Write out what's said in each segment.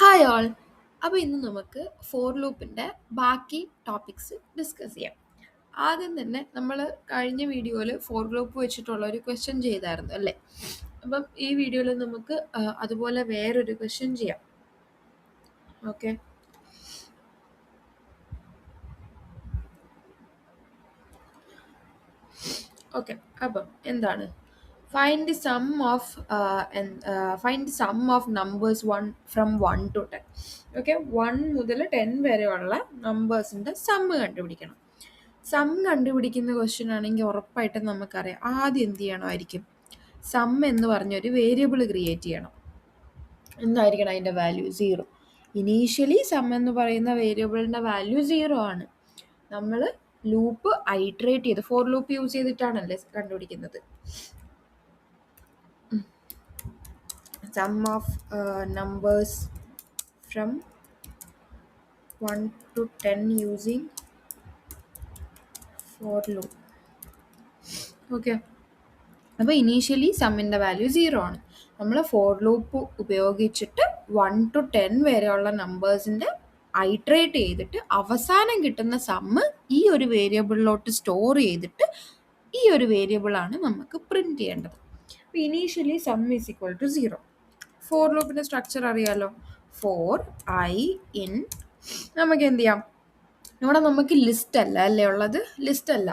Hi all. അപ്പോൾ ഇന്ന് നമുക്ക് ഫോർ ലൂപ്പിൻ്റെ ബാക്കി ടോപ്പിക്സ് ഡിസ്കസ് ചെയ്യാം. ആദ്യം തന്നെ നമ്മൾ കഴിഞ്ഞ വീഡിയോയിൽ ഫോർ ലൂപ്പ് വെച്ചിട്ടുള്ള ഒരു ക്വസ്റ്റ്യൻ ചെയ്തായിരുന്നു അല്ലേ? അപ്പം ഈ വീഡിയോയിൽ നമുക്ക് അതുപോലെ വേറൊരു ക്വസ്റ്റ്യൻ ചെയ്യാം. Okay, okay. അപ്പം എന്താണ് find the sum of numbers from 1 to 10. Okay, 1 മുതൽ 10 വരെയുള്ള നമ്പേഴ്സിൻ്റെ സമ്മ് കണ്ടുപിടിക്കണം. സം കണ്ടുപിടിക്കുന്ന ക്വസ്റ്റ്യൻ ആണെങ്കിൽ ഉറപ്പായിട്ടും നമുക്കറിയാം ആദ്യം എന്ത് ചെയ്യണമായിരിക്കും, സം എന്ന് പറഞ്ഞൊരു വേരിയബിൾ ക്രിയേറ്റ് ചെയ്യണം. എന്തായിരിക്കണം അതിൻ്റെ വാല്യൂ? 0. ഇനീഷ്യലി സം എന്ന് പറയുന്ന വേരിയബിളിൻ്റെ വാല്യൂ 0 ആണ്. നമ്മൾ ലൂപ്പ് ഐട്രേറ്റ് ചെയ്ത് ഫോർ ലൂപ്പ് യൂസ് ചെയ്തിട്ടാണല്ലേ കണ്ടുപിടിക്കുന്നത്. Sum of numbers from 1 to 10 using for loop. Okay, അപ്പോൾ ഇനീഷ്യലി സമ്മിൻ്റെ വാല്യൂ 0 ആണ്. നമ്മൾ ഫോർ ലൂപ്പ് ഉപയോഗിച്ചിട്ട് 1 to 10 വരെയുള്ള നമ്പേഴ്സിൻ്റെ ഐട്രേറ്റ് ചെയ്തിട്ട് അവസാനം കിട്ടുന്ന സമ്മ് ഈ ഒരു വേരിയബിളിലോട്ട് സ്റ്റോർ ചെയ്തിട്ട് ഈ ഒരു വേരിയബിളാണ് നമുക്ക് പ്രിൻറ്റ് ചെയ്യേണ്ടത്. അപ്പോൾ initially sum is equal to 0. For ലൂപ്പിൻ്റെ സ്ട്രക്ചർ അറിയാലോ. ഫോർ ഐ ഇൻ, നമുക്ക് എന്ത് ചെയ്യാം, ഇവിടെ നമുക്ക് ലിസ്റ്റ് അല്ല അല്ലേ ഉള്ളത്, ലിസ്റ്റ് അല്ല.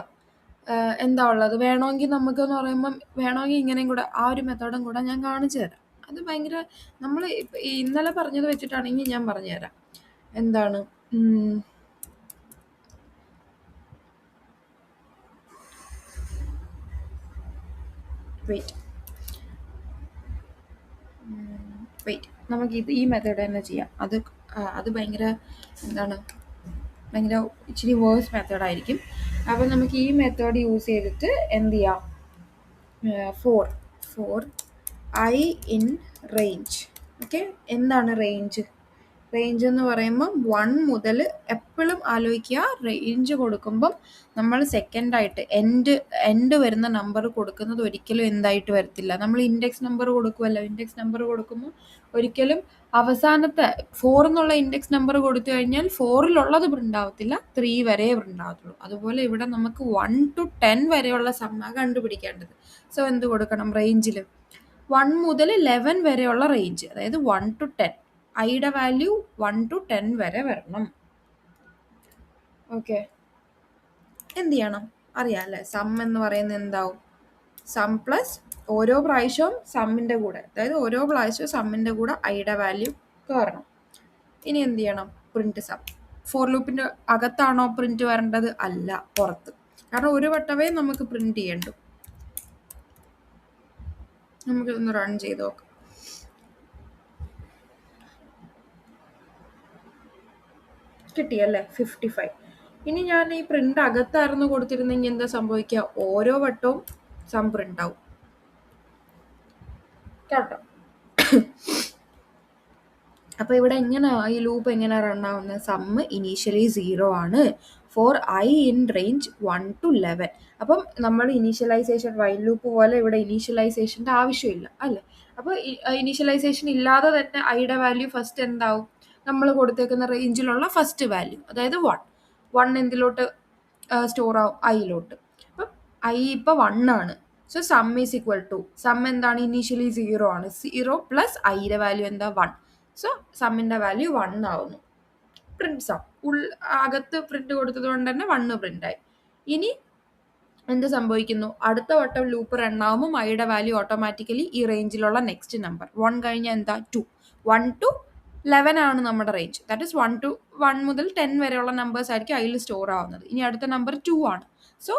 എന്താ ഉള്ളത്, വേണമെങ്കിൽ നമുക്കെന്ന് പറയുമ്പം വേണമെങ്കിൽ ഇങ്ങനെയും കൂടെ ആ ഒരു മെത്തേഡും കൂടെ ഞാൻ കാണിച്ചു തരാം. അത് ഭയങ്കര നമ്മൾ ഇന്നലെ പറഞ്ഞത് വെച്ചിട്ടാണെങ്കിൽ ഞാൻ പറഞ്ഞു തരാം. എന്താണ്, വെയിറ്റ് നമുക്ക് ഈ മെത്തേഡ് തന്നെ ചെയ്യാം. അത് ഭയങ്കര എന്താണ്, ഭയങ്കര ഇച്ചിരി വേഴ്സ് മെത്തേഡായിരിക്കും. അപ്പം നമുക്ക് ഈ മെത്തേഡ് യൂസ് ചെയ്തിട്ട് എന്ത് ചെയ്യാം, for I in range. Okay, എന്താണ് റേഞ്ച്? റേഞ്ച് എന്ന് പറയുമ്പം 1 മുതൽ എപ്പോഴും ആലോചിക്കുക, റേഞ്ച് കൊടുക്കുമ്പം നമ്മൾ സെക്കൻഡായിട്ട് എൻഡ് വരുന്ന നമ്പർ കൊടുക്കുന്നത് ഒരിക്കലും എന്തായിട്ട് വരത്തില്ല. നമ്മൾ ഇൻഡെക്സ് നമ്പർ കൊടുക്കുമല്ലോ, ഇൻഡെക്സ് നമ്പർ കൊടുക്കുമ്പോൾ ഒരിക്കലും അവസാനത്തെ 4 എന്നുള്ള ഇൻഡെക്സ് നമ്പർ കൊടുത്തു കഴിഞ്ഞാൽ 4-ലുള്ളത് പ്രിൻ്റ് ആവത്തില്ല, 3 വരെ പ്രിൻ്റ് ആവത്തുള്ളൂ. അതുപോലെ ഇവിടെ നമുക്ക് 1 to 10 വരെയുള്ള സമ്മ കണ്ടുപിടിക്കേണ്ടത്. സോ എന്ത് കൊടുക്കണം റേഞ്ചിൽ? 1 മുതൽ 11 വരെയുള്ള റേഞ്ച്, അതായത് 1 to 10, ഐയുടെ വാല്യൂ 1 to 10 വരെ വരണം. ഓക്കെ, എന്ത് ചെയ്യണം അറിയാം അല്ലേ? സം എന്ന് പറയുന്നത് എന്താവും? സം പ്ലസ് ഓരോ പ്രാവശ്യവും സമ്മിൻ്റെ കൂടെ, അതായത് ഓരോ പ്രാവശ്യവും സമ്മിൻ്റെ കൂടെ ഐയുടെ വാല്യൂ കയറണം. ഇനി എന്ത് ചെയ്യണം? Print sum. ഫോർ ലൂപ്പിൻ്റെ അകത്താണോ പ്രിൻറ്റ് വരേണ്ടത്? അല്ല, പുറത്ത്. കാരണം ഒരു വട്ടമേ നമുക്ക് പ്രിൻറ്റ് ചെയ്യണ്ടു. നമുക്ക് ഒന്ന് റൺ ചെയ്ത് നോക്കാം. കിട്ടിയല്ലേ 55. ഇനി ഞാൻ ഈ പ്രിൻ്റ് അകത്തായിരുന്നു കൊടുത്തിരുന്നെങ്കിൽ എന്താ സംഭവിക്കുക? ഓരോ വട്ടവും സം പ്രിൻ്റ് ആവും കേട്ടോ. അപ്പോൾ ഇവിടെ എങ്ങനെ ഈ ലൂപ്പ് എങ്ങനെ റൺ ആവുന്നത്? സമ്മ് ഇനീഷ്യലി 0 ആണ്. For I in range 1 to 11. അപ്പം നമ്മൾ ഇനീഷ്യലൈസേഷൻ വൈൽ ലൂപ്പ് പോലെ ഇവിടെ ഇനീഷ്യലൈസേഷൻ്റെ ആവശ്യമില്ല അല്ലേ? അപ്പോൾ ഇനീഷ്യലൈസേഷൻ ഇല്ലാതെ തന്നെ ഐയുടെ വാല്യൂ ഫസ്റ്റ് എന്താവും? നമ്മൾ കൊടുത്തേക്കുന്ന റേഞ്ചിലുള്ള ഫസ്റ്റ് വാല്യൂ, അതായത് 1 എന്തിലോട്ട് സ്റ്റോർ ആവും? ഐയിലോട്ട്. അപ്പം ഐ ഇപ്പോൾ 1 ആണ്. So sum is equal to, sum എന്താണ്? ഇനീഷ്യലി 0 ആണ്. 0 പ്ലസ് ഐയുടെ വാല്യൂ എന്താ? 1. സോ സമ്മിൻ്റെ വാല്യൂ 1 ആവുന്നു. പ്രിൻറ്റ് സം അകത്ത് പ്രിൻറ്റ് കൊടുത്തത് കൊണ്ട് തന്നെ 1 പ്രിൻ്റായി. ഇനി എന്ത് സംഭവിക്കുന്നു? അടുത്ത വട്ടം ലൂപ്പ് റൺ ആവുമ്പോൾ ഐയുടെ വാല്യൂ ഓട്ടോമാറ്റിക്കലി ഈ റേഞ്ചിലുള്ള നെക്സ്റ്റ് നമ്പർ 1 കഴിഞ്ഞാൽ എന്താ? 2. 1 to 11 ആണ് നമ്മുടെ റേഞ്ച്. ദാറ്റ് ഇസ് 1 മുതൽ 10 വരെയുള്ള നമ്പേഴ്സ് ആയിരിക്കും അതിൽ സ്റ്റോർ ആവുന്നത്. ഇനി അടുത്ത നമ്പർ 2 ആണ്. സോ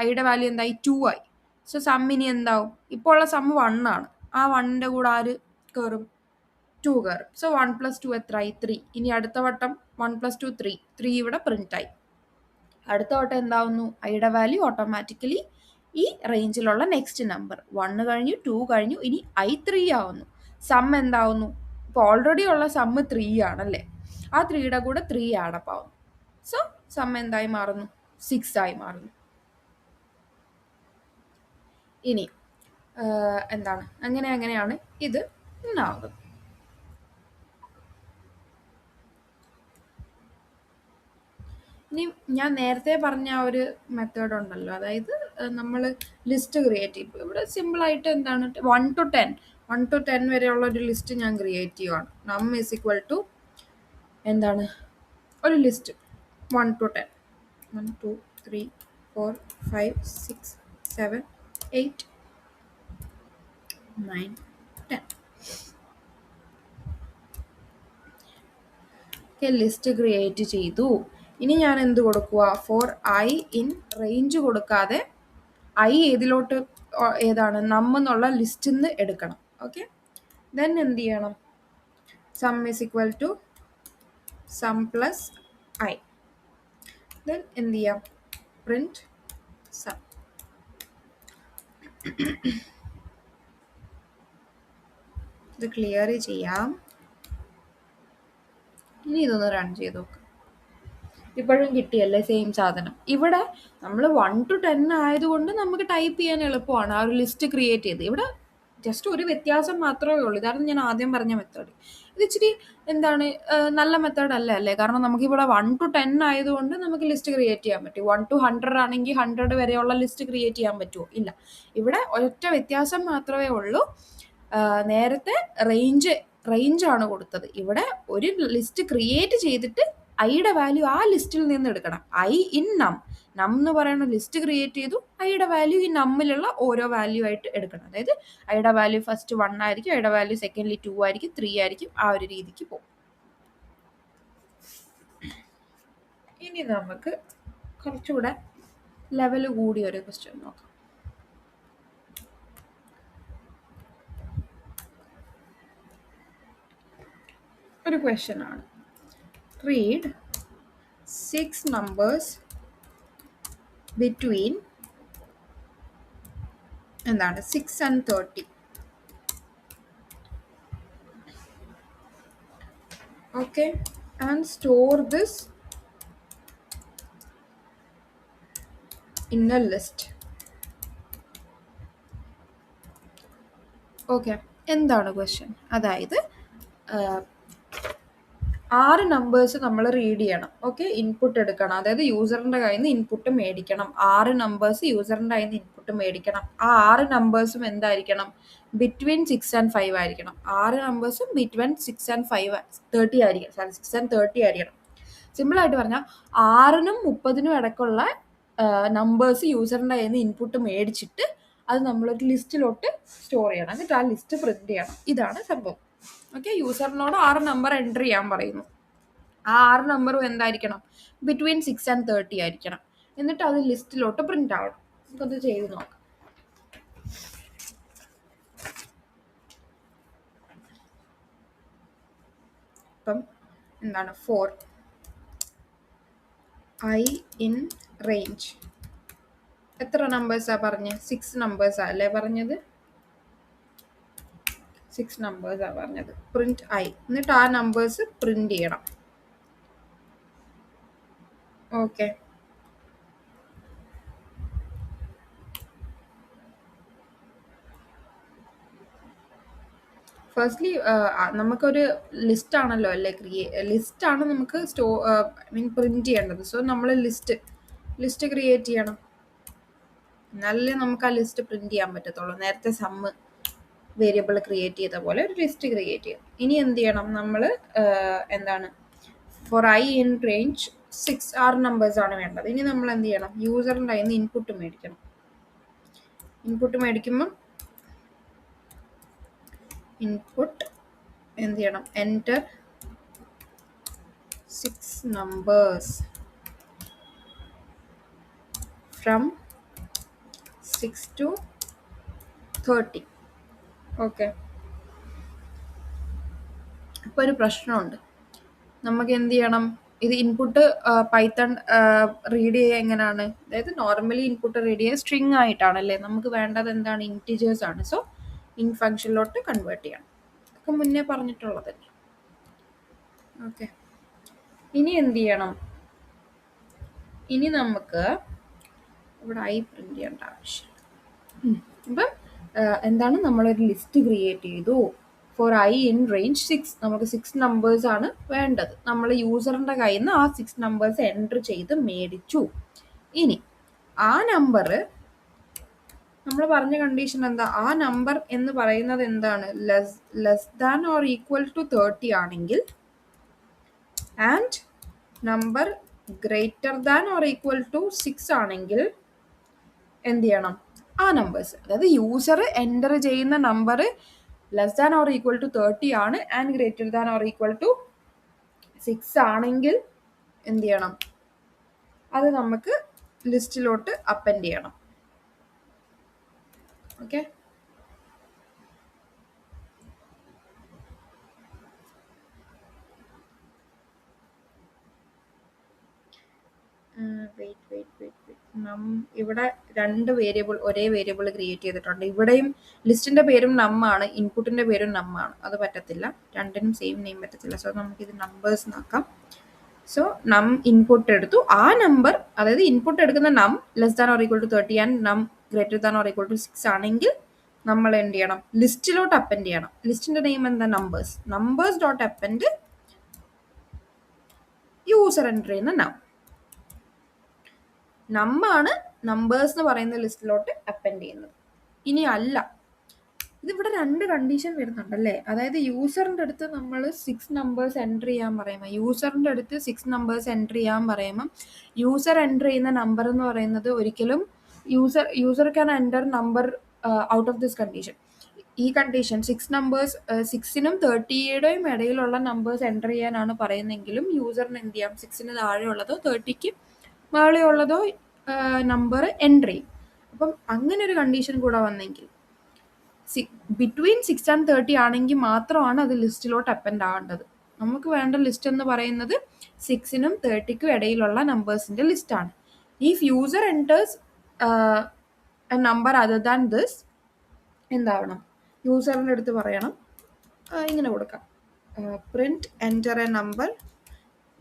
ഐയുടെ വാല്യൂ എന്തായി? 2 ആയി. സോ സം ഇനി എന്താവും? ഇപ്പോൾ ഉള്ള സം 1 ആണ്. ആ 1ൻ്റെ കൂടെ ആര് കയറും? 2 കയറും. സോ 1 + 2 എത്രയായി? 3. ഇനി അടുത്ത വട്ടം 1 + 2 3 ഇവിടെ പ്രിൻ്റായി. അടുത്ത വട്ടം എന്താവുന്നു? ഐയുടെ വാല്യൂ ഓട്ടോമാറ്റിക്കലി ഈ റേഞ്ചിലുള്ള നെക്സ്റ്റ് നമ്പർ 1 കഴിഞ്ഞു, 2 കഴിഞ്ഞു, ഇനി ഐ 3 ആവുന്നു. സം എന്താവുന്നു? ഇപ്പോൾ ഓൾറെഡി ഉള്ള സമ്മ് 3 ആണല്ലേ, ആ 3യുടെ കൂടെ 3 ആഡപ്പ് ആവുന്നു. സോ സം എന്തായി മാറുന്നു? 6 ആയി മാറുന്നു. ഇനി എന്താണ്, അങ്ങനെയാണ് ഇത് ഉണ്ടാവുന്നത്. ഇനി ഞാൻ നേരത്തെ പറഞ്ഞ ആ ഒരു മെത്തേഡ് ഉണ്ടല്ലോ, അതായത് നമ്മൾ ലിസ്റ്റ് ക്രിയേറ്റ് ചെയ്യും. ഇവിടെ സിമ്പിളായിട്ട് എന്താണ് 1 to 10 വരെയുള്ള ഒരു ലിസ്റ്റ് ഞാൻ ക്രിയേറ്റ് ചെയ്യുവാണ്. നം ഈസ് ഈക്വൽ ടു എന്താണ് ഒരു ലിസ്റ്റ് 1 to 10, 1 2 3 4 5 6 7 8 9 10. ലിസ്റ്റ് ക്രിയേറ്റ് ചെയ്തു. ഇനി ഞാൻ എന്ത് കൊടുക്കുക? ഫോർ ഐ ഇൻ റേഞ്ച് കൊടുക്കാതെ ഐ ഏതിലോട്ട് ഏതാണ് നം എന്നുള്ള ലിസ്റ്റിൽ നിന്ന് എടുക്കണം. ഓക്കെ, ദെൻ എന്ത് ചെയ്യണം? Sum is equal to sum plus I. Then എന്ത് ചെയ്യാം? Print some. ഇത് ക്ലിയർ ചെയ്യാം. ഇനി ഇതൊന്ന് റൺ ചെയ്ത് നോക്കാം. ഇപ്പോഴും കിട്ടിയല്ലേ സെയിം സാധനം. ഇവിടെ നമ്മൾ 1 to 10 ആയതുകൊണ്ട് നമുക്ക് ടൈപ്പ് ചെയ്യാൻ എളുപ്പമാണ്, ആ ഒരു ലിസ്റ്റ് ക്രിയേറ്റ് ചെയ്ത്. ഇവിടെ ജസ്റ്റ് ഒരു വ്യത്യാസം മാത്രമേ ഉള്ളൂ. ഇതാണ് ഞാൻ ആദ്യം പറഞ്ഞ മെത്തേഡ്. ഇത് ഇച്ചിരി എന്താണ് നല്ല മെത്തേഡ് അല്ലേ? കാരണം നമുക്കിവിടെ 1 to 10 ആയതുകൊണ്ട് നമുക്ക് ലിസ്റ്റ് ക്രിയേറ്റ് ചെയ്യാൻ പറ്റും. 1 to 100 ആണെങ്കിൽ 100 വരെയുള്ള ലിസ്റ്റ് ക്രിയേറ്റ് ചെയ്യാൻ പറ്റുമോ? ഇല്ല. ഇവിടെ ഒരൊറ്റ വ്യത്യാസം മാത്രമേ ഉള്ളൂ. നേരത്തെ റേഞ്ച് ആണ് കൊടുത്തത്. ഇവിടെ ഒരു ലിസ്റ്റ് ക്രിയേറ്റ് ചെയ്തിട്ട് ഐയുടെ വാല്യൂ ആ ലിസ്റ്റിൽ നിന്ന് എടുക്കണം. ഐ ഇൻ നം എന്ന് പറയുന്ന ലിസ്റ്റ് ക്രിയേറ്റ് ചെയ്തു. ഐയുടെ വാല്യൂ ഈ നമ്മിലുള്ള ഓരോ വാല്യൂ ആയിട്ട് എടുക്കണം. അതായത് ഐയുടെ വാല്യൂ ഫസ്റ്റ് 1 ആയിരിക്കും, ഐയുടെ വാല്യൂ സെക്കൻഡ്ലി 2 ആയിരിക്കും, 3 ആയിരിക്കും. ആ ഒരു രീതിക്ക് പോകും. ഇനി നമുക്ക് കുറച്ചുകൂടെ ലെവൽ കൂടിയ ഒരു ക്വസ്റ്റ്യൻ നോക്കാം. ഒരു ക്വസ്റ്റ്യൻ ആണ്. റീഡ് 6 numbers between എന്താണ് 6 and 30. Okay, and store this in a list. Okay, എന്താണ് ക്വസ്റ്റ്യൻ? അതായത് 6 നമ്പേഴ്സ് നമ്മൾ റീഡ് ചെയ്യണം. ഓക്കെ, ഇൻപുട്ട് എടുക്കണം. അതായത് യൂസറിൻ്റെ കയ്യിൽ നിന്ന് ഇൻപുട്ട് മേടിക്കണം. 6 നമ്പേഴ്സ് യൂസറിൻ്റെ കയ്യിൽ നിന്ന് ഇൻപുട്ട് മേടിക്കണം. ആ 6 നമ്പേഴ്സും എന്തായിരിക്കണം? ബിറ്റ്വീൻ 6 and 5 ആയിരിക്കണം. 6 നമ്പേഴ്സും ബിറ്റ്വീൻ 6 and 30 ആയിരിക്കണം. 6 and 30 ആയിരിക്കണം. സിമ്പിളായിട്ട് പറഞ്ഞാൽ 6നും 30നും ഇടയ്ക്കുള്ള നമ്പേഴ്സ് യൂസറിൻ്റെ കയ്യിൽ നിന്ന് ഇൻപുട്ട് മേടിച്ചിട്ട് അത് നമ്മളൊരു ലിസ്റ്റിലോട്ട് സ്റ്റോർ ചെയ്യണം. എന്നിട്ട് ആ ലിസ്റ്റ് പ്രിന്റ് ചെയ്യണം. ഇതാണ് സംഭവം. ഓക്കെ, യൂസറിനോട് 6 നമ്പർ എൻ്റർ ചെയ്യാൻ പറയുന്നു. ആ 6 നമ്പറും എന്തായിരിക്കണം? ബിറ്റ്വീൻ 6 and 30 ആയിരിക്കണം. എന്നിട്ട് അത് ലിസ്റ്റിലോട്ട് പ്രിന്റ് ആവണം. നമുക്കത് ചെയ്ത് നോക്കാം. ഇപ്പം എന്താണ് 4 ഐ ഇൻ റേഞ്ച് എത്ര നമ്പേഴ്സാ പറഞ്ഞത്? 6 നമ്പേഴ്സാ അല്ലേ പറഞ്ഞത്? 6 നമ്പേഴ്സാ പറഞ്ഞത്. Print I. എന്നിട്ട് ആ നമ്പേഴ്സ് പ്രിന്റ് ചെയ്യണം. ഓക്കെ, ഫസ്റ്റ്ലി നമുക്കൊരു ലിസ്റ്റ് ആണല്ലോ അല്ലേ ലിസ്റ്റാണ് നമുക്ക് പ്രിന്റ് ചെയ്യേണ്ടത്. സോ നമ്മൾ ലിസ്റ്റ് ക്രിയേറ്റ് ചെയ്യണം. എന്നാലേ നമുക്ക് ആ ലിസ്റ്റ് പ്രിന്റ് ചെയ്യാൻ പറ്റത്തുള്ളൂ. നേരത്തെ സമ്മ് വേരിയബിൾ ക്രിയേറ്റ് ചെയ്ത പോലെ ഒരു ലിസ്റ്റ് ക്രിയേറ്റ് ചെയ്യണം. ഇനി എന്ത് ചെയ്യണം? നമ്മൾ എന്താണ് for I in range 6 numbers ആണ് വേണ്ടത്. ഇനി നമ്മൾ എന്ത് ചെയ്യണം? യൂസറിൻ്റെ കയ്യിൽ നിന്ന് ഇൻപുട്ട് മേടിക്കണം. ഇൻപുട്ട് മേടിക്കുമ്പം ഇൻപുട്ട് എന്ത് ചെയ്യണം? Enter 6 numbers from 6 to 30. Okay, ഇപ്പോൾ ഒരു പ്രശ്നമുണ്ട്. നമുക്ക് എന്ത് ചെയ്യണം? ഇത് ഇൻപുട്ട് പൈത്തൺ റീഡ് ചെയ്യുക എങ്ങനെയാണ്? അതായത് നോർമലി ഇൻപുട്ട് റീഡ് ചെയ്യുക സ്ട്രിങ് ആയിട്ടാണല്ലേ. നമുക്ക് വേണ്ടത് എന്താണ്? ഇൻറ്റിജേഴ്സ് ആണ്. സോ ഇൻ ഫംഗ്ഷനിലോട്ട് കൺവേർട്ട് ചെയ്യണം. ഒക്കെ മുന്നേ പറഞ്ഞിട്ടുള്ളതല്ലേ. ഓക്കെ, ഇനി എന്ത് ചെയ്യണം? ഇനി നമുക്ക് ഇവിടെ ഐ പ്രിന്റ് ചെയ്യേണ്ട ആവശ്യം. അപ്പം എന്താണ്? നമ്മളൊരു ലിസ്റ്റ് ക്രിയേറ്റ് ചെയ്തു. For I in range 6. നമുക്ക് 6 നമ്പേഴ്സ് ആണ് വേണ്ടത്. നമ്മൾ യൂസറിൻ്റെ കയ്യിൽ നിന്ന് ആ 6 നമ്പേഴ്സ് എൻ്റർ ചെയ്ത് മേടിച്ചു. ഇനി ആ നമ്പർ നമ്മൾ പറഞ്ഞ കണ്ടീഷൻ എന്താ? ആ നമ്പർ എന്ന് പറയുന്നത് എന്താണ്? Less than or equal to 30 ആണെങ്കിൽ and number greater than or equal to 6 ആണെങ്കിൽ എന്ത് ചെയ്യണം? ആ നമ്പേഴ്സ്, അതായത് യൂസർ എൻ്റർ ചെയ്യുന്ന number less than or equal to 30 ആണ് and greater than or equal to 6 ആണെങ്കിൽ എന്ത് ചെയ്യണം? അത് നമുക്ക് ലിസ്റ്റിലോട്ട് അപ്പൻഡ് ചെയ്യണം. ഓക്കെ, ഇവിടെ രണ്ട് വേരിയബിൾ, ഒരേ വേരിയബിൾ ക്രിയേറ്റ് ചെയ്തിട്ടുണ്ട്. ഇവിടെയും ലിസ്റ്റിന്റെ പേരും ആണ്, ഇൻപുട്ടിന്റെ പേരും ആണ്. അത് പറ്റത്തില്ല, രണ്ടിനും സെയിം നെയിം പറ്റത്തില്ല. സോ നമുക്കിത് നമ്പേഴ്സ് നോക്കാം. സോ നം ഇൻപുട്ട് എടുത്തു. ആ നമ്പർ, അതായത് ഇൻപുട്ട് എടുക്കുന്ന num less than or equal to 30 and num greater than or equal to 6 ആണെങ്കിൽ നമ്മൾ എന്ത് ചെയ്യണം? ലിസ്റ്റിലോട്ട് അപ്പൻഡ് ചെയ്യണം. ലിസ്റ്റിന്റെ നെയിം എന്താ? Numbers dot append user enter ചെയ്യുന്ന ആണ് നമ്പേഴ്സ് എന്ന് പറയുന്ന ലിസ്റ്റിലോട്ട് അപ്പൻഡ് ചെയ്യുന്നത്. ഇനി അല്ല, ഇതിവിടെ രണ്ട് കണ്ടീഷൻ വരുന്നുണ്ടല്ലേ. അതായത് യൂസറിൻ്റെ അടുത്ത് നമ്മൾ 6 നമ്പേഴ്സ് എൻ്റർ ചെയ്യാൻ പറയുമ്പോൾ, യൂസർ എൻ്റർ ചെയ്യുന്ന നമ്പർ എന്ന് പറയുന്നത് ഒരിക്കലും user can enter number out of this condition. ഈ കണ്ടീഷൻ 6നും 30യുടെയും ഇടയിലുള്ള നമ്പേഴ്സ് എൻ്റർ ചെയ്യാനാണ് പറയുന്നതെങ്കിലും യൂസറിന് എന്ത് ചെയ്യാം? 6ന് താഴെയുള്ളതോ 30ക്ക് മുകളിലുള്ളതോ നമ്പർ എൻ്റർ ചെയ്യും. അപ്പം അങ്ങനെ ഒരു കണ്ടീഷൻ കൂടെ വന്നെങ്കിൽ ബിറ്റ്വീൻ 6 and 30 ആണെങ്കിൽ മാത്രമാണ് അത് ലിസ്റ്റിലോട്ട് അപ്പൻഡ് ആവേണ്ടത്. നമുക്ക് വേണ്ട ലിസ്റ്റ് എന്ന് പറയുന്നത് 6നും 30ക്കും ഇടയിലുള്ള നമ്പേഴ്സിൻ്റെ ലിസ്റ്റാണ്. If user enters a number other than this, എന്താവണം? യൂസറിൻ്റെ അടുത്ത് പറയണം, ഇങ്ങനെ കൊടുക്കാം, print enter a number,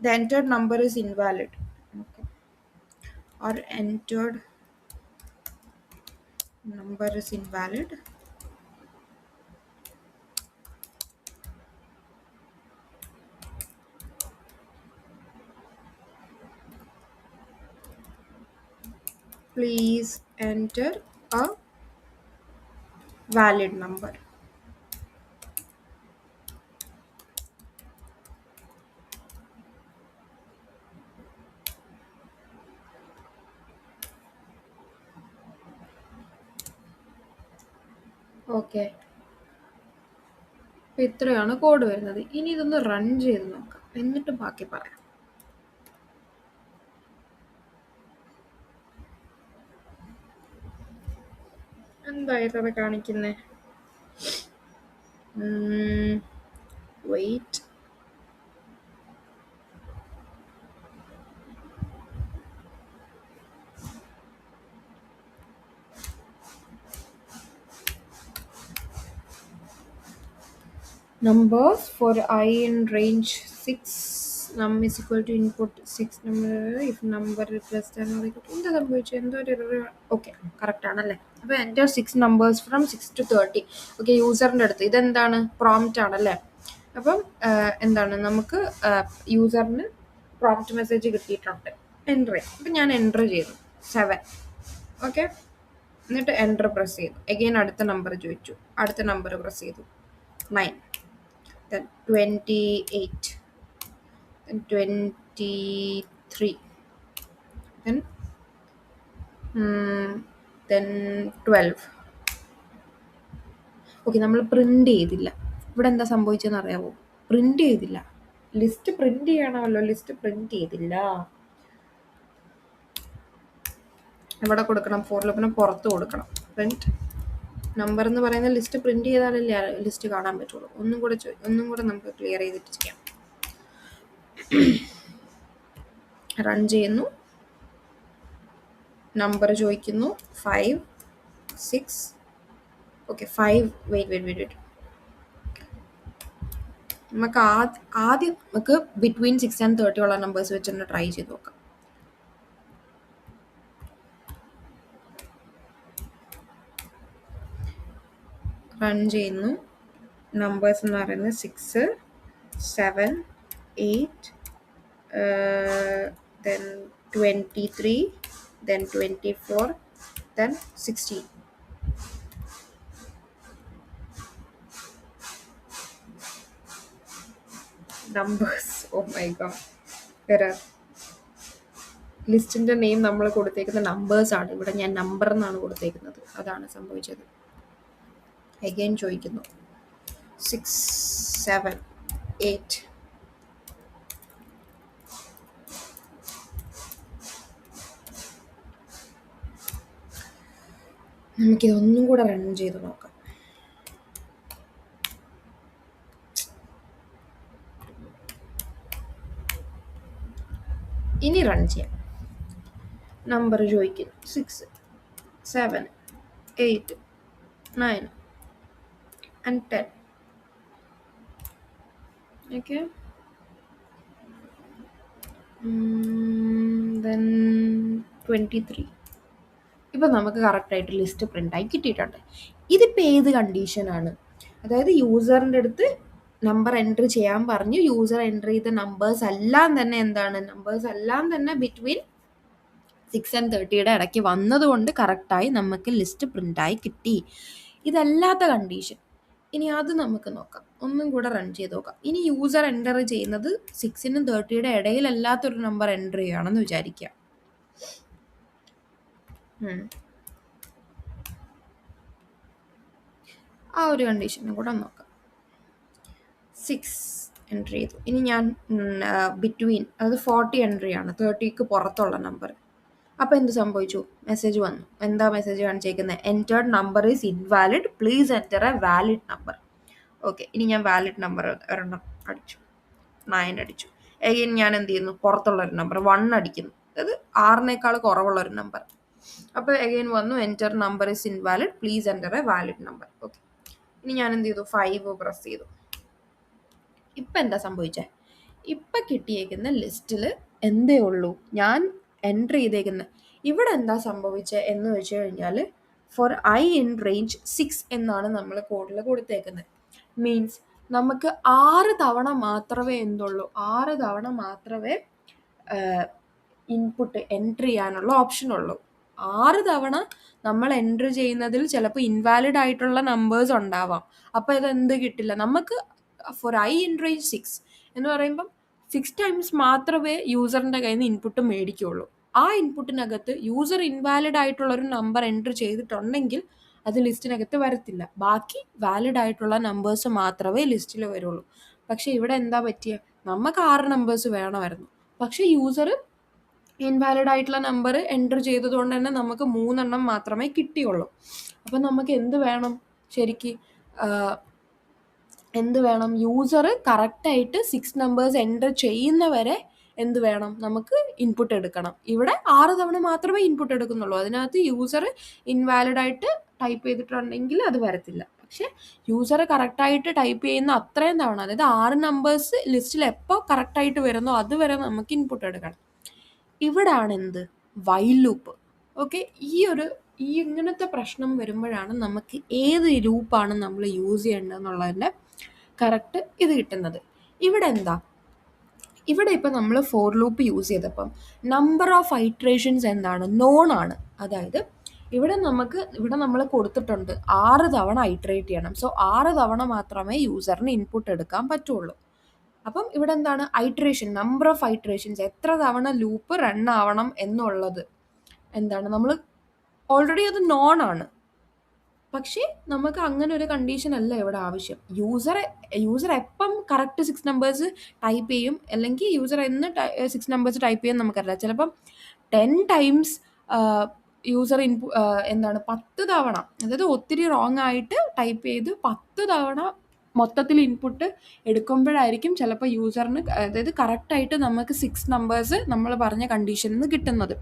the entered number is invalid, or entered number is invalid. Please enter a valid number. Okay, അപ്പോൾ ഇത്രയാണ് കോഡ് വരുന്നത്. ഇനി ഇതൊന്ന് റൺ ചെയ്ത് നോക്കാം, എന്നിട്ട് ബാക്കി പറയാം. എന്തായത് കാണിക്കുന്നത്? Wait, numbers for I in range 6, num is equal to input 6 number, if number is less than or equal to, എന്താ സംഭവിച്ചു? എന്തോ ഒരു ഓക്കെ, കറക്റ്റ് ആണല്ലേ. അപ്പോൾ എൻ്റെ 6 നമ്പേഴ്സ് ഫ്രം 6 to 30. ഓക്കെ, യൂസറിൻ്റെ അടുത്ത് ഇതെന്താണ്? പ്രോംപ്റ്റ് ആണല്ലേ. അപ്പം എന്താണ്, നമുക്ക് യൂസറിന് പ്രോംപ്റ്റ് മെസ്സേജ് കിട്ടിയിട്ടുണ്ട്, എൻ്റർ ചെയ്യും. അപ്പം ഞാൻ എൻ്റർ ചെയ്തു 7. ഓക്കെ, എന്നിട്ട് എൻ്റർ പ്രസ് ചെയ്തു. അഗെയിൻ അടുത്ത നമ്പർ ചോദിച്ചു, അടുത്ത നമ്പർ പ്രസ് ചെയ്തു, 9, then 28, then 23, then 12. ഓക്കെ, നമ്മൾ പ്രിൻ്റ് ചെയ്തില്ല. ഇവിടെ എന്താ സംഭവിച്ചതെന്ന് അറിയാമോ? പ്രിൻ്റ് ചെയ്തില്ല. ലിസ്റ്റ് പ്രിൻ്റ് ചെയ്യണമല്ലോ, ലിസ്റ്റ് പ്രിൻ്റ് ചെയ്തില്ല. എവിടെ കൊടുക്കണം? ഫോർ ലൂപ്പിന് പുറത്ത് കൊടുക്കണം. പ്രിൻറ്റ് നമ്പർ എന്ന് പറയുന്ന ലിസ്റ്റ് പ്രിൻ്റ് ചെയ്താലല്ലേ ലിസ്റ്റ് കാണാൻ പറ്റുള്ളൂ. ഒന്നും കൂടെ നമുക്ക് ക്ലിയർ ചെയ്തിട്ട് ചെയ്യാം. റൺ ചെയ്യുന്നു, നമ്പർ ചോദിക്കുന്നു 5, 6. ഓക്കെ, 5. വെയിറ്റ്. നമുക്ക് ആദ്യം നമുക്ക് ബിറ്റ്വീൻ 6 and 30 ഉള്ള നമ്പേഴ്സ് വെച്ചൊന്ന് ട്രൈ ചെയ്ത് നോക്കാം. റൺ ചെയ്യുന്നു, നമ്പേഴ്സ് എന്ന് പറയുന്നത് 6, 7, 8, then 23, then 24, then 16. Numbers, oh my god, error. ലിസ്റ്റിൻ്റെ നെയിം നമ്മൾ കൊടുത്തേക്കുന്ന നമ്പേഴ്സാണ്. ഇവിടെ ഞാൻ നമ്പർ എന്നാണ് കൊടുത്തേക്കുന്നത്, അതാണ് സംഭവിച്ചത്. അഗൈൻ ചോദിക്കുന്നു 6, 7, 8. നമുക്കിതൊന്നും കൂടെ റൺ ചെയ്ത് നോക്കാം. ഇനി റൺ ചെയ്യാം. നമ്പർ ചോദിക്കുന്നു 6, 7, 8, 9 and 10. Okay, then 23. ഇപ്പം നമുക്ക് കറക്റ്റായിട്ട് ലിസ്റ്റ് പ്രിൻ്റായി കിട്ടിയിട്ടുണ്ട്. ഇതിപ്പോൾ ഏത് കണ്ടീഷനാണ്? അതായത് യൂസറിൻ്റെ അടുത്ത് നമ്പർ എൻട്രി ചെയ്യാൻ പറഞ്ഞു, യൂസർ എൻട്രി ചെയ്ത നമ്പേഴ്സ് എല്ലാം തന്നെ എന്താണ്, നമ്പേഴ്സ് എല്ലാം തന്നെ ബിറ്റ്വീൻ 6 and 30യുടെ ഇടയ്ക്ക് വന്നതുകൊണ്ട് കറക്റ്റായി നമുക്ക് ലിസ്റ്റ് പ്രിൻ്റായി കിട്ടി. ഇതല്ലാത്ത കണ്ടീഷൻ, ഇനി അത് നമുക്ക് നോക്കാം. ഒന്നും കൂടെ റൺ ചെയ്ത് നോക്കാം. ഇനി യൂസർ എൻ്റർ ചെയ്യുന്നത് 6നും 30യുടെ ഇടയിലല്ലാത്തൊരു നമ്പർ എൻ്റർ ചെയ്യുകയാണെന്ന് വിചാരിക്കുക. ആ ഒരു കണ്ടീഷനും കൂടെ നോക്കാം. 6 എൻട്രി ചെയ്തു. ഇനി ഞാൻ ബിറ്റ്വീൻ, അതായത് 40 എൻട്രി ആണ്, 30ക്ക് പുറത്തുള്ള നമ്പർ. അപ്പോൾ എന്ത് സംഭവിച്ചു? മെസ്സേജ് വന്നു. എന്താ മെസ്സേജ് കാണിച്ചേക്കുന്നത്? Entered number is invalid, please enter a valid number. Okay, ഇനി ഞാൻ വാലിഡ് നമ്പർ ഒരെണ്ണം അടിച്ചു, 9 അടിച്ചു. എഗെയിൻ ഞാൻ എന്ത് ചെയ്യുന്നു? പുറത്തുള്ളൊരു നമ്പർ 1 അടിക്കുന്നു, അതായത് 6നേക്കാൾ കുറവുള്ളൊരു നമ്പർ. അപ്പോൾ എഗെയിൻ വന്നു enter number is invalid, please enter a valid number. Okay, ഇനി ഞാൻ എന്ത് ചെയ്തു? 5 പ്രസ് ചെയ്തു. ഇപ്പം എന്താ സംഭവിച്ചേ? ഇപ്പം കിട്ടിയേക്കുന്ന ലിസ്റ്റിൽ എന്തേ ഉള്ളൂ? ഞാൻ എൻട്രി ചെയ്തേക്കുന്നത്. ഇവിടെ എന്താ സംഭവിച്ചത് എന്ന് വെച്ച് കഴിഞ്ഞാൽ ഫോർ ഐ ഇൻ റേഞ്ച് 6 എന്നാണ് നമ്മൾ കോഡിൽ കൊടുത്തേക്കുന്നത്. മീൻസ് നമുക്ക് 6 തവണ മാത്രമേ എന്തുള്ളൂ, 6 തവണ മാത്രമേ ഇൻപുട്ട് എൻട്രി ചെയ്യാനുള്ള ഓപ്ഷൻ ഉള്ളൂ. 6 തവണ നമ്മൾ എൻട്രി ചെയ്യുന്നതിൽ ചിലപ്പോൾ ഇൻവാലിഡ് ആയിട്ടുള്ള നമ്പേഴ്സ് ഉണ്ടാവാം. അപ്പോൾ ഇതെന്ത് കിട്ടില്ല നമുക്ക്. ഫോർ ഐ ഇൻ റേഞ്ച് 6 എന്ന് പറയുമ്പം 6 ടൈംസ് മാത്രമേ യൂസറിൻ്റെ കയ്യിൽ നിന്ന് ഇൻപുട്ട് മേടിക്കുകയുള്ളൂ. ആ ഇൻപുട്ടിനകത്ത് യൂസർ ഇൻവാലിഡ് ആയിട്ടുള്ളൊരു നമ്പർ എൻട്രി ചെയ്തിട്ടുണ്ടെങ്കിൽ അത് ലിസ്റ്റിനകത്ത് വരത്തില്ല. ബാക്കി വാലിഡ് ആയിട്ടുള്ള നമ്പേഴ്സ് മാത്രമേ ലിസ്റ്റിൽ വരുള്ളൂ. പക്ഷേ ഇവിടെ എന്താ പറ്റിയ, നമുക്ക് 6 നമ്പേഴ്സ് വേണമായിരുന്നു, പക്ഷേ യൂസർ ഇൻവാലിഡ് ആയിട്ടുള്ള നമ്പർ എൻറ്റർ ചെയ്തതുകൊണ്ട് തന്നെ നമുക്ക് 3 എണ്ണം മാത്രമേ കിട്ടിയുള്ളൂ. അപ്പം നമുക്ക് എന്ത് വേണം? ശരിക്ക് എന്ത് വേണം? യൂസർ കറക്റ്റായിട്ട് 6 നമ്പേഴ്സ് എൻറ്റർ ചെയ്യുന്നവരെ എന്ത് വേണം? നമുക്ക് ഇൻപുട്ട് എടുക്കണം. ഇവിടെ 6 തവണ മാത്രമേ ഇൻപുട്ട് എടുക്കുന്നുള്ളൂ. അതിനകത്ത് യൂസർ ഇൻവാലിഡായിട്ട് ടൈപ്പ് ചെയ്തിട്ടുണ്ടെങ്കിൽ അത് വരത്തില്ല. പക്ഷേ യൂസർ കറക്റ്റായിട്ട് ടൈപ്പ് ചെയ്യുന്ന അത്രയും തവണ, അതായത് 6 നമ്പേഴ്സ് ലിസ്റ്റിൽ എപ്പോൾ കറക്റ്റായിട്ട് വരുന്നോ അതുവരെ നമുക്ക് ഇൻപുട്ട് എടുക്കണം. ഇവിടാണ് എന്ത്? While loop. ഓക്കെ, ഈ ഇങ്ങനത്തെ പ്രശ്നം വരുമ്പോഴാണ് നമുക്ക് ഏത് ലൂപ്പാണ് നമ്മൾ യൂസ് ചെയ്യേണ്ടതെന്നുള്ളതിൻ്റെ കറക്റ്റ് ഇത് കിട്ടുന്നത്. ഇവിടെ എന്താ, ഇവിടെ ഇപ്പം നമ്മൾ ഫോർ ലൂപ്പ് യൂസ് ചെയ്തപ്പം നമ്പർ ഓഫ് ഐട്രേഷൻസ് എന്താണ്? നോൺ ആണ്. അതായത് ഇവിടെ നമ്മൾ കൊടുത്തിട്ടുണ്ട് 6 തവണ ഐട്രേറ്റ് ചെയ്യണം. സോ 6 തവണ മാത്രമേ യൂസറിന് ഇൻപുട്ട് എടുക്കാൻ പറ്റുള്ളൂ. അപ്പം ഇവിടെ എന്താണ്? ഐട്രേഷൻ, നമ്പർ ഓഫ് ഐട്രേഷൻസ്, എത്ര തവണ ലൂപ്പ് റൺ ആവണം എന്നുള്ളത് എന്താണ്? നമ്മൾ ഓൾറെഡി അത് നോൺ ആണ്. പക്ഷേ നമുക്ക് അങ്ങനെ ഒരു കണ്ടീഷൻ അല്ല ഇവിടെ ആവശ്യം. യൂസർ എപ്പം കറക്റ്റ് 6 നമ്പേഴ്സ് ടൈപ്പ് ചെയ്യും, അല്ലെങ്കിൽ യൂസർ എന്ന് 6 നമ്പേഴ്സ് ടൈപ്പ് ചെയ്യാൻ നമുക്കറിയില്ല. ചിലപ്പം 10 ടൈംസ് യൂസർ എന്താണ് 10 തവണ, അതായത് ഒത്തിരി റോങ് ആയിട്ട് ടൈപ്പ് ചെയ്ത് 10 തവണ മൊത്തത്തിൽ ഇൻപുട്ട് എടുക്കുമ്പോഴായിരിക്കും ചിലപ്പോൾ യൂസറിന്, അതായത് കറക്റ്റായിട്ട് നമുക്ക് 6 നമ്പേഴ്സ് നമ്മൾ പറഞ്ഞ കണ്ടീഷനിൽ നിന്ന് കിട്ടുന്നത്.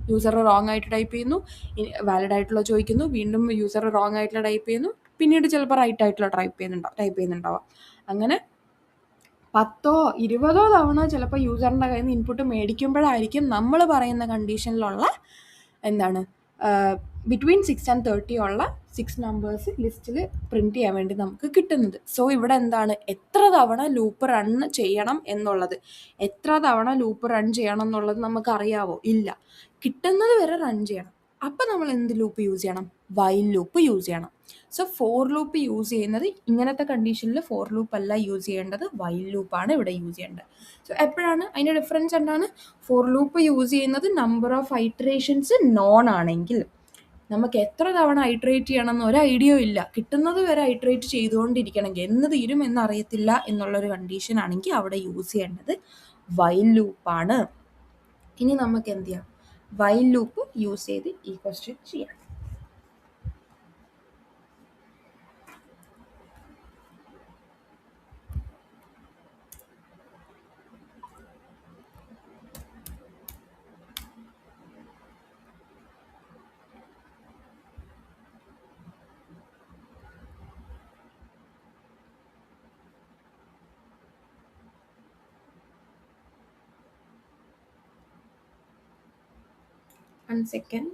യൂസർ റോങ് ആയിട്ട് ടൈപ്പ് ചെയ്യുന്നു, വാലിഡ് ആയിട്ടുള്ള ചോദിക്കുന്നു, വീണ്ടും യൂസർ റോങ് ആയിട്ടുള്ള ടൈപ്പ് ചെയ്യുന്നു, പിന്നീട് ചിലപ്പോൾ റൈറ്റ് ആയിട്ടുള്ള ടൈപ്പ് ചെയ്യുന്നുണ്ടാവാം. അങ്ങനെ 10 20 തവണ ചിലപ്പോൾ യൂസറിൻ്റെ കയ്യിൽ നിന്ന് ഇൻപുട്ട് മേടിക്കുമ്പോഴായിരിക്കും നമ്മൾ പറയുന്ന കണ്ടീഷനിലുള്ള എന്താണ് ബിറ്റ്വീൻ 6 and 30 ഉള്ള 6 നമ്പേഴ്സ് ലിസ്റ്റിൽ പ്രിൻറ്റ് ചെയ്യാൻ വേണ്ടി നമുക്ക് കിട്ടുന്നത്. സോ ഇവിടെ എന്താണ്, എത്ര തവണ ലൂപ്പ് റൺ ചെയ്യണം എന്നുള്ളത്, എത്ര തവണ ലൂപ്പ് റൺ ചെയ്യണം എന്നുള്ളത് നമുക്കറിയാവോ? ഇല്ല. കിട്ടുന്നത് വരെ റൺ ചെയ്യണം. അപ്പം നമ്മൾ എന്ത് ലൂപ്പ് യൂസ് ചെയ്യണം? വൈൽ ലൂപ്പ് യൂസ് ചെയ്യണം. സോ ഫോർ ലൂപ്പ് യൂസ് ചെയ്യുന്നത് ഇങ്ങനത്തെ കണ്ടീഷനിൽ ഫോർ ലൂപ്പ് അല്ല യൂസ് ചെയ്യേണ്ടത്, വൈൽ ലൂപ്പാണ് ഇവിടെ യൂസ് ചെയ്യേണ്ടത്. സോ എപ്പോഴാണ് അതിൻ്റെ ഡിഫറൻസ് എന്താണ്? ഫോർ ലൂപ്പ് യൂസ് ചെയ്യുന്നത് നമ്പർ ഓഫ് ഐറ്ററേഷൻസ് നോൺ ആണെങ്കിൽ, നമുക്ക് എത്ര തവണ ഐട്രേറ്റ് ചെയ്യണം എന്ന് ഒരു ഐഡിയ ഇല്ല, കിട്ടുന്നത് വരെ ഐട്രേറ്റ് ചെയ്തുകൊണ്ടിരിക്കണമെങ്കിൽ എന്ന് തീരും എന്നറിയത്തില്ല എന്നുള്ളൊരു കണ്ടീഷൻ ആണെങ്കിൽ അവിടെ യൂസ് ചെയ്യേണ്ടത് വൈൽ ലൂപ്പാണ്. ഇനി നമുക്ക് എന്ത് ചെയ്യാം? വൈൽ ലൂപ്പ് യൂസ് ചെയ്ത് ഈ ക്വസ്റ്റ്യൻ ചെയ്യാം. One second.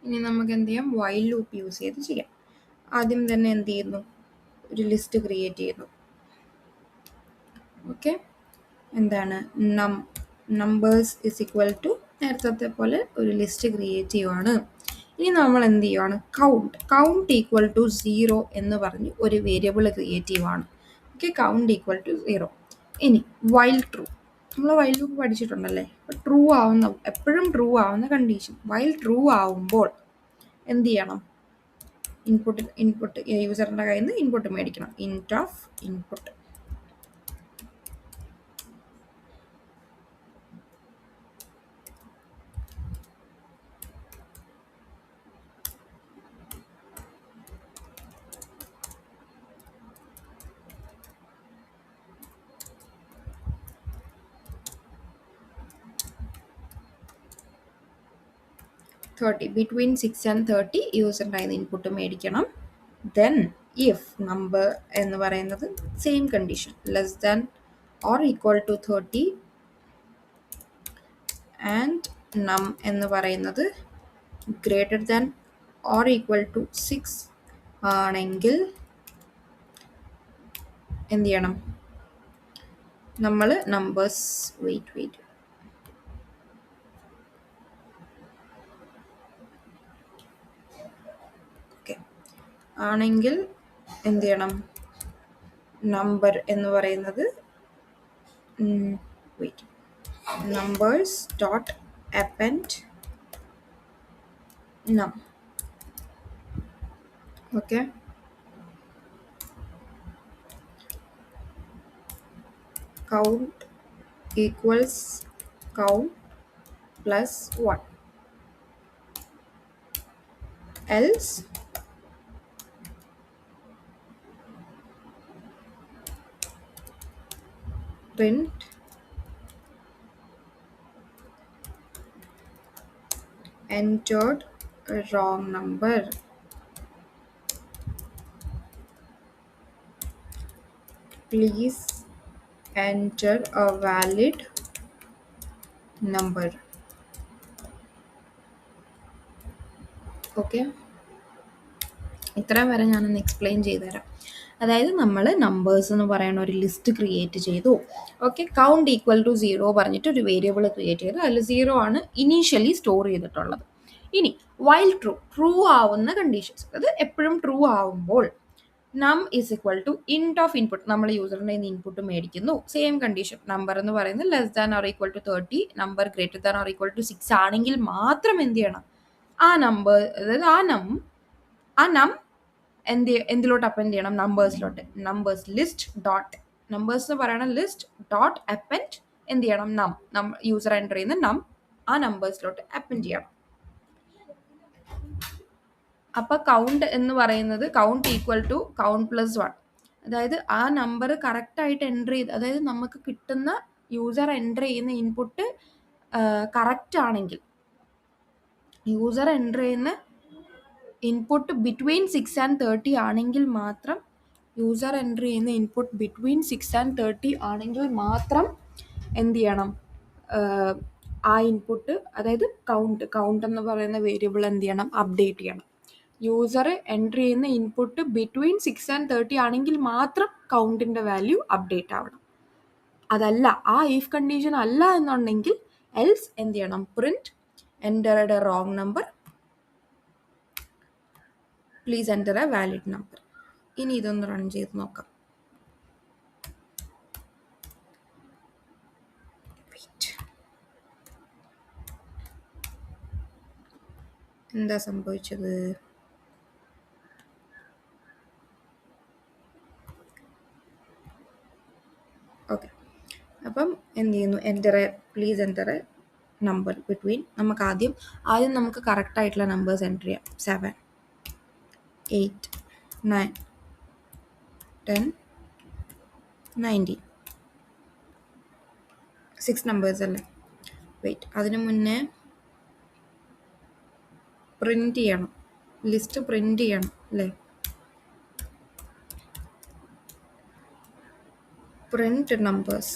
ഇനി നമുക്ക് എന്ത് ചെയ്യാം? വൈൽ ലൂപ്പ് യൂസ് ചെയ്ത് ചെയ്യാം. ആദ്യം തന്നെ എന്ത് ചെയ്യുന്നു? ഒരു ലിസ്റ്റ് ക്രിയേറ്റ് ചെയ്യുന്നു. ഓക്കെ, എന്താണ്? നമ്പേഴ്സ് ഇസ് ഈക്വൽ ടു നേരത്തെ പോലെ ഒരു ലിസ്റ്റ് ക്രിയേറ്റ് ചെയ്യുവാണ്. ഇനി നമ്മൾ എന്ത് ചെയ്യുവാണ്? കൗണ്ട് ഈക്വൽ ടു 0 എന്ന് പറഞ്ഞ് ഒരു വേരിയബിൾ ക്രിയേറ്റ് ചെയ്യുവാണ്. Okay, count equal to 0. ഇനി വൈൽ ട്രൂ, നമ്മൾ വൈൽ ലൂപ്പ് പഠിച്ചിട്ടുണ്ടല്ലേ? ട്രൂ ആവുന്ന, എപ്പോഴും ട്രൂ ആവുന്ന കണ്ടീഷൻ. വൈൽ ട്രൂ ആവുമ്പോൾ എന്ത് ചെയ്യണം? ഇൻപുട്ട് യൂസറിൻ്റെ കയ്യിൽ നിന്ന് ഇൻപുട്ട് മേടിക്കണം. Int of input. Between 6 and 30 യൂസറിൻ്റെ കയ്യിൽ നിന്ന് ഇൻപുട്ട് മേടിക്കണം. ദെൻ ഇഫ് നമ്പർ എന്ന് പറയുന്നത് same condition, less than or equal to 30 and num എന്ന് പറയുന്നത് greater than or equal to 6 ആണെങ്കിൽ എന്ത് ചെയ്യണം? നമ്മൾ നമ്പേഴ്സ് ആണെങ്കിൽ എന്ത് ചെയ്യണം? നമ്പർ എന്ന് പറയുന്നത് numbers dot append num. Okay, count equals count plus 1, else print entered wrong number. Please enter a valid number. Okay, ഇത്രയും വരെ ഞാനൊന്ന് എക്സ്പ്ലെയിൻ ചെയ്തുതരാം. അതായത് നമ്മൾ നമ്പേഴ്സ് എന്ന് പറയുന്ന ഒരു ലിസ്റ്റ് ക്രിയേറ്റ് ചെയ്തു. ഓക്കെ, കൗണ്ട് ഈക്വൽ ടു 0 പറഞ്ഞിട്ട് ഒരു വേരിയബിൾ ക്രിയേറ്റ് ചെയ്തു. അതിൽ 0 ആണ് ഇനീഷ്യലി സ്റ്റോർ ചെയ്തിട്ടുള്ളത്. ഇനി വൈൽ ട്രൂ ആവുന്ന കണ്ടീഷൻസ്, അത് എപ്പോഴും ട്രൂ ആവുമ്പോൾ num is equal to int of input, നമ്മൾ യൂസറിൻ്റെ ഇൻപുട്ട് മേടിക്കുന്നു. സെയിം കണ്ടീഷൻ, നമ്പർ എന്ന് പറയുന്നത് less than or equal to 30, number greater than or equal to 6 ആണെങ്കിൽ മാത്രം എന്ത് ചെയ്യണം? ആ നമ്പർ, അതായത് ആ നം എന്തിലോട്ട് അപ്പൻഡ് ചെയ്യണം? നമ്പേഴ്സിലോട്ട്. നമ്പേഴ്സ് ലിസ്റ്റ് ഡോട്ട്, നമ്പേഴ്സ് എന്ന് പറയുന്ന ലിസ്റ്റ് ഡോട്ട് അപ്പൻഡ് എന്ത് ചെയ്യണം? യൂസർ എൻ്റർ ചെയ്യുന്ന ആ നമ്പേഴ്സിലോട്ട് അപ്പൻഡ് ചെയ്യണം. അപ്പോൾ കൗണ്ട് എന്ന് പറയുന്നത് count equal to count plus 1, അതായത് ആ നമ്പർ കറക്റ്റായിട്ട് എൻ്റർ ചെയ്ത്, അതായത് നമുക്ക് കിട്ടുന്ന യൂസർ എൻ്റർ ചെയ്യുന്ന ഇൻപുട്ട് കറക്റ്റ് ആണെങ്കിൽ, യൂസർ എൻ്റർ ചെയ്യുന്ന ഇൻപുട്ട് ബിറ്റ്വീൻ 6 and 30 ആണെങ്കിൽ മാത്രം, യൂസർ എൻ്റർ ചെയ്യുന്ന ഇൻപുട്ട് ബിറ്റ്വീൻ 6 and 30 ആണെങ്കിൽ മാത്രം എന്ത് ചെയ്യണം, ആ ഇൻപുട്ട്, അതായത് കൗണ്ട് എന്ന് പറയുന്ന വേരിയബിൾ എന്ത് ചെയ്യണം, അപ്ഡേറ്റ് ചെയ്യണം. യൂസർ എൻ്റർ ചെയ്യുന്ന ഇൻപുട്ട് ബിറ്റ്വീൻ 6 and 30 ആണെങ്കിൽ മാത്രം കൗണ്ടിൻ്റെ വാല്യൂ അപ്ഡേറ്റ് ആവണം. അതല്ല, ആ ഇഫ് കണ്ടീഷൻ അല്ല എന്നുണ്ടെങ്കിൽ എൽസ് എന്ത് ചെയ്യണം, print entered a wrong number, please enter a valid number. ഇനി ഇതൊന്ന് റൺ ചെയ്ത് നോക്കാം. എന്താ സംഭവിച്ചത്? ഓക്കെ, അപ്പം എന്ത് ചെയ്യുന്നു, please enter A number between, നമുക്ക് ആദ്യം നമുക്ക് കറക്റ്റായിട്ടുള്ള നമ്പേഴ്സ് എൻ്റർ ചെയ്യാം. 7, 8, 9, 10, 19, 6 നമ്പേഴ്സ് അല്ലേ. വെയിറ്റ്, അതിന് മുന്നേ പ്രിന്റ് ചെയ്യണം, ലിസ്റ്റ് പ്രിന്റ് ചെയ്യണം അല്ലേ. Print numbers,